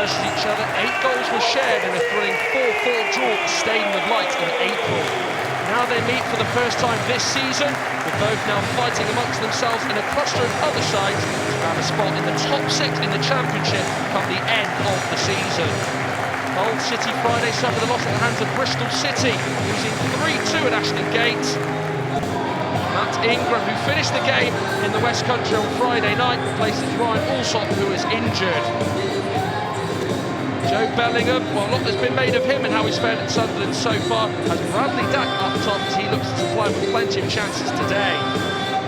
versus each other. 8 goals were shared in a thrilling 4-4 draw at the Stadium of Light in April. Now they meet for the first time this season, with both now fighting amongst themselves in a cluster of other sides to grab a spot in the top 6 in the Championship come the end of the season. Hull City Friday suffered a loss at the hands of Bristol City, losing 3-2 at Ashton Gate. Matt Ingram, who finished the game in the West Country on Friday night, replaces Ryan Alsop, who is injured. Joe Bellingham, well, a lot has been made of him and how he's fared at Sunderland so far, has Bradley Dack up top as he looks to supply with plenty of chances today.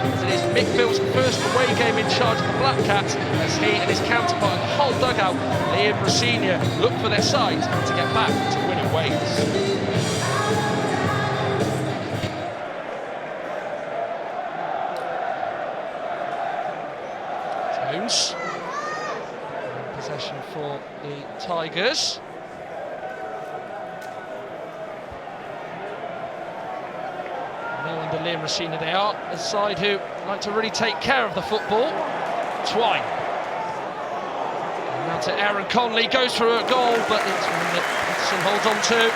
As it is Mick Bill's first away game in charge of the Black Cats, as he and his counterpart in the Hull dugout, Liam Rosenior, look for their side to get back to winning ways. Possession for the Tigers. Neil and Liam Rosenior, they are a side who like to really take care of the football. Twine. And now to Aaron Conley, goes for a goal, but it's one that Peterson holds on to.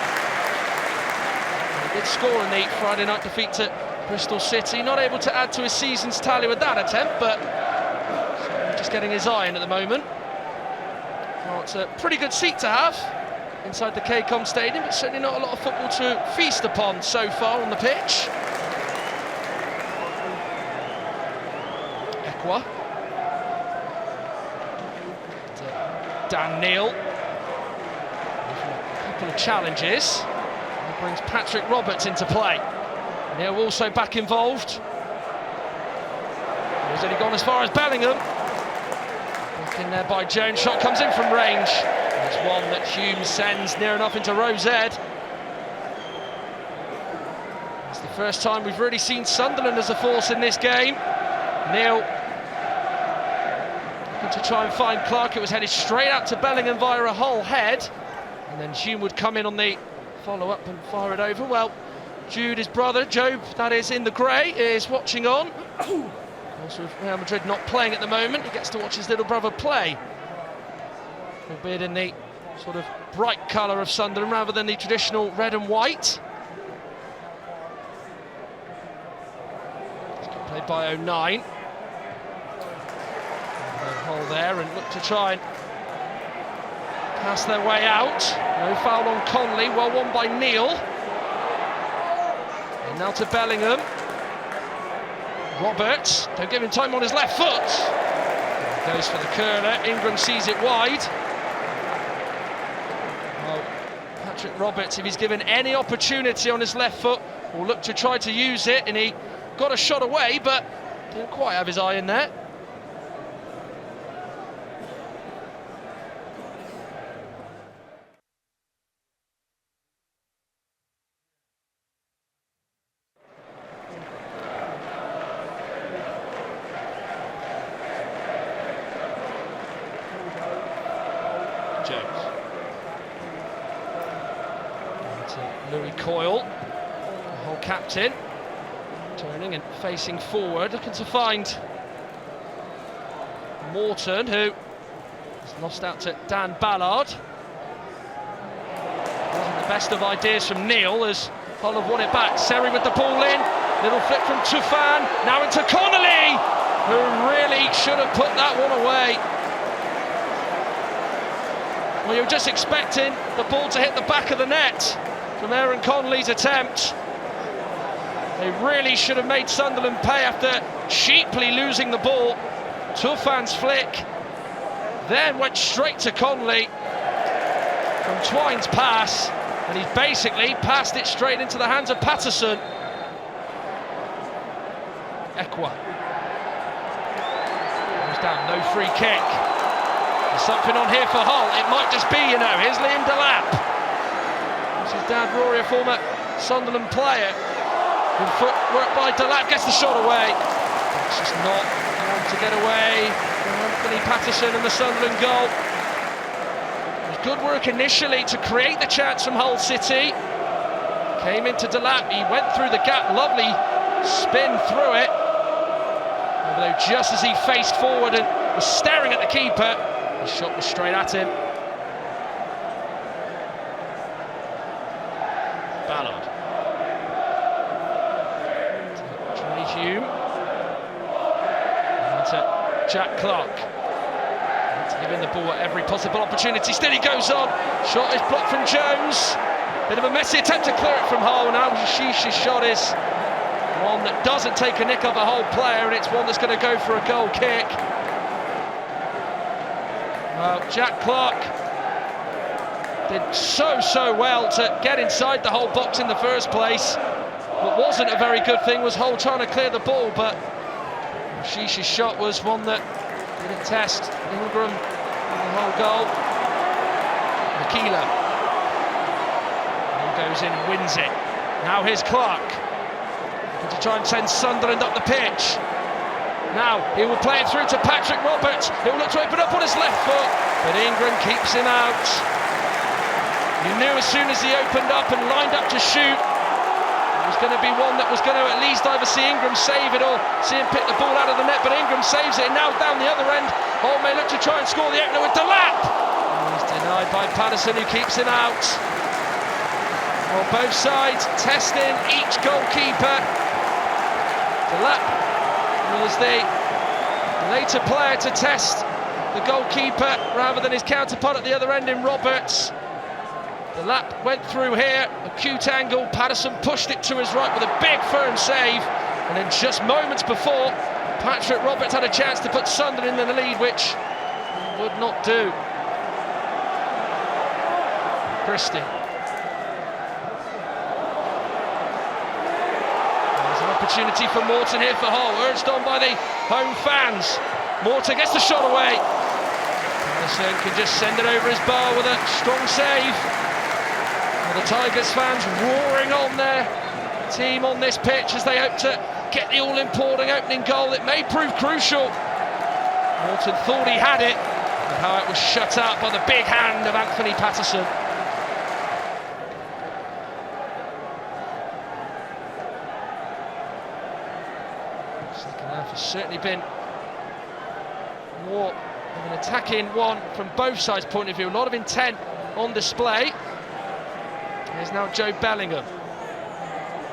He did score in the Friday night defeat to Bristol City, not able to add to his season's tally with that attempt, but just getting his eye in at the moment. Well, it's a pretty good seat to have inside the KCOM Stadium, but certainly not a lot of football to feast upon so far on the pitch. Ekwa. Dan Neal. A couple of challenges. That brings Patrick Roberts into play. Neal also back involved. He's only gone as far as Bellingham. In there by Jones, shot comes in from range. It's one that Hume sends near enough into Rose Ed. It's the first time we've really seen Sunderland as a force in this game. Neal looking to try and find Clark. It was headed straight out to Bellingham via a Hull head, and then Hume would come in on the follow-up and fire it over. Well, Jude, his brother, Job, that is in the grey, is watching on. Also, with Real Madrid not playing at the moment, he gets to watch his little brother play, albeit in the sort of bright colour of Sunderland rather than the traditional red and white. Played by 09. Hole there and look to try and pass their way out. No foul on Conley, well won by Neal. And now to Bellingham. Roberts, don't give him time on his left foot. Goes for the curler, Ingram sees it wide. Well, Patrick Roberts, if he's given any opportunity on his left foot, will look to try to use it, and he got a shot away, but didn't quite have his eye in there. Jones. Louis Coyle, the Hull captain, turning and facing forward, looking to find Morton, who has lost out to Dan Ballard. Wasn't the best of ideas from Neal as Hull have won it back. Seri with the ball in, little flick from Tufan, now into Connolly, who really should have put that one away. Well, you're just expecting the ball to hit the back of the net from Aaron Connolly's attempt. They really should have made Sunderland pay after cheaply losing the ball. Tufan's flick, then went straight to Connolly from Twine's pass, and he's basically passed it straight into the hands of Patterson. Ekwa. Goes down, no free kick. There's something on here for Hull. It might just be, you know. Here's Liam Delap. This is Dad Rory, a former Sunderland player. Good footwork by Delap, gets the shot away. It's just not able to get away from Anthony Patterson and the Sunderland goal. It was good work initially to create the chance from Hull City. Came into Delap, he went through the gap, lovely spin through it. Although just as he faced forward and was staring at the keeper, the shot was straight at him. Jack Clark. Giving the ball at every possible opportunity. Still he goes on. Shot is blocked from Jones. Bit of a messy attempt to clear it from Hull. Now Shish's shot is one that doesn't take a nick of a Hull player, and it's one that's going to go for a goal kick. Well, Jack Clark did so well to get inside the Hull box in the first place. What wasn't a very good thing was Hull trying to clear the ball, but Shish's shot was one that didn't test Ingram in the Hull goal. Makila goes in and wins it. Now here's Clark to try and send Sunderland up the pitch. Now he will play it through to Patrick Roberts. He'll look to open up on his left foot, but Ingram keeps him out. You knew as soon as he opened up and lined up to shoot, it was going to be one that was going to at least either see Ingram save it or see him pick the ball out of the net, but Ingram saves it, and now down the other end, Hull may look to try and score the opener with Delap. He's denied by Patterson, who keeps him out. Well, both sides testing each goalkeeper. Delap was the later player to test the goalkeeper rather than his counterpart at the other end in Roberts. Delap went through here, acute angle. Patterson pushed it to his right with a big firm save, and then just moments before, Patrick Roberts had a chance to put Sunderland in the lead, which he would not do. Christie. There's an opportunity for Morton here for Hull, urged on by the home fans. Morton gets the shot away. Patterson can just send it over his bar with a strong save. The Tigers fans roaring on their team on this pitch as they hope to get the all-important opening goal that may prove crucial. Morton thought he had it, but how it was shut out by the big hand of Anthony Patterson. Second half has certainly been more of an attacking one from both sides' point of view. A lot of intent on display. Here's now Joe Bellingham.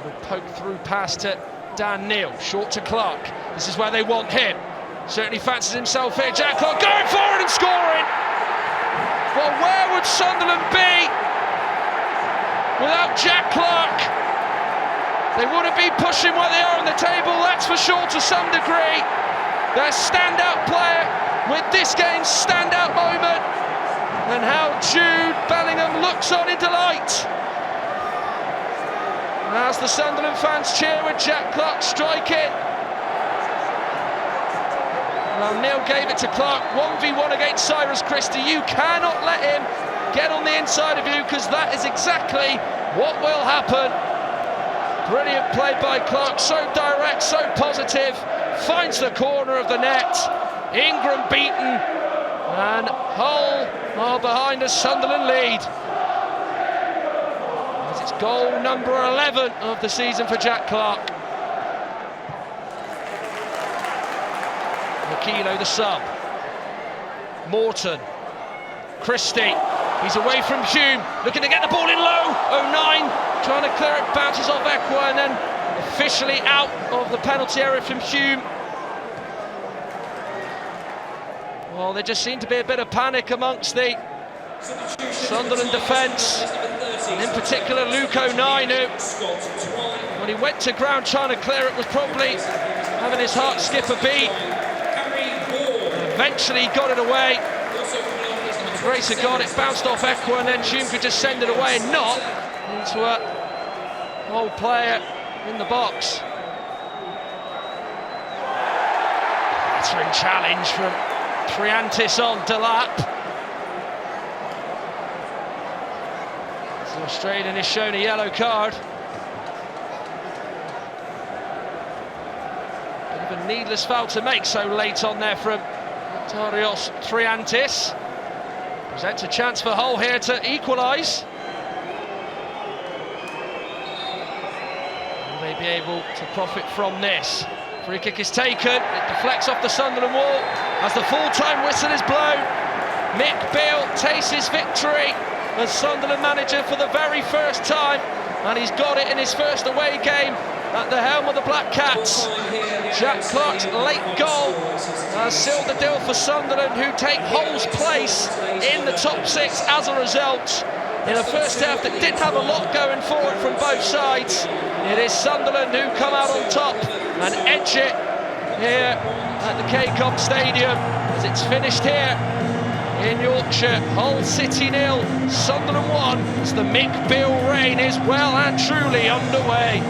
Will poke through past to Dan Neil, short to Clark. This is where they want him. Certainly fancies himself here. Jack Clark going forward and scoring. Well, where would Sunderland be without Jack Clark? They wouldn't be pushing where they are on the table, that's for sure, to some degree. Their standout player with this game's standout moment. And how Jude Bellingham looks on in delight as the Sunderland fans cheer with Jack Clark striking. Well, Neil gave it to Clark, 1v1 against Cyrus Christie. You cannot let him get on the inside of you, because that is exactly what will happen. Brilliant play by Clark, so direct, so positive. Finds the corner of the net. Ingram beaten, and Hull are behind a Sunderland lead. As it's goal number 11 of the season for Jack Clark. Makilo the sub. Morton. Christie. He's away from Hume, looking to get the ball in low. 09 trying to clear it, bounces off Equa, and then officially out of the penalty area from Hume. Well, there just seemed to be a bit of panic amongst the Sunderland defence, and in particular Luke 09, who, when he went to ground trying to clear it, was probably having his heart skip a beat. And eventually got it away. With the grace of God, it bounced off Equa, and then Hume could just send it away and not into a Hull player in the box. Answering challenge from Triantis on Delap. The Australian is shown a yellow card. Bit of a needless foul to make so late on there from Tarios Triantis. Presents a chance for Hull here to equalise. Will they be able to profit from this? Free kick is taken, it deflects off the Sunderland wall as the full-time whistle is blown. Mick Beale tastes his victory as Sunderland manager for the very first time and he's got it in his first away game at the helm of the Black Cats. Jack Clark's late goal has sealed the deal for Sunderland, who take Hull's place in the top six as a result. In a first half that didn't have a lot going for it from both sides, it is Sunderland who come out on top and edge it here at the KCOM Stadium as it's finished here in Yorkshire. Hull City 0, Sunderland 1, as the Mick Beale reign is well and truly underway.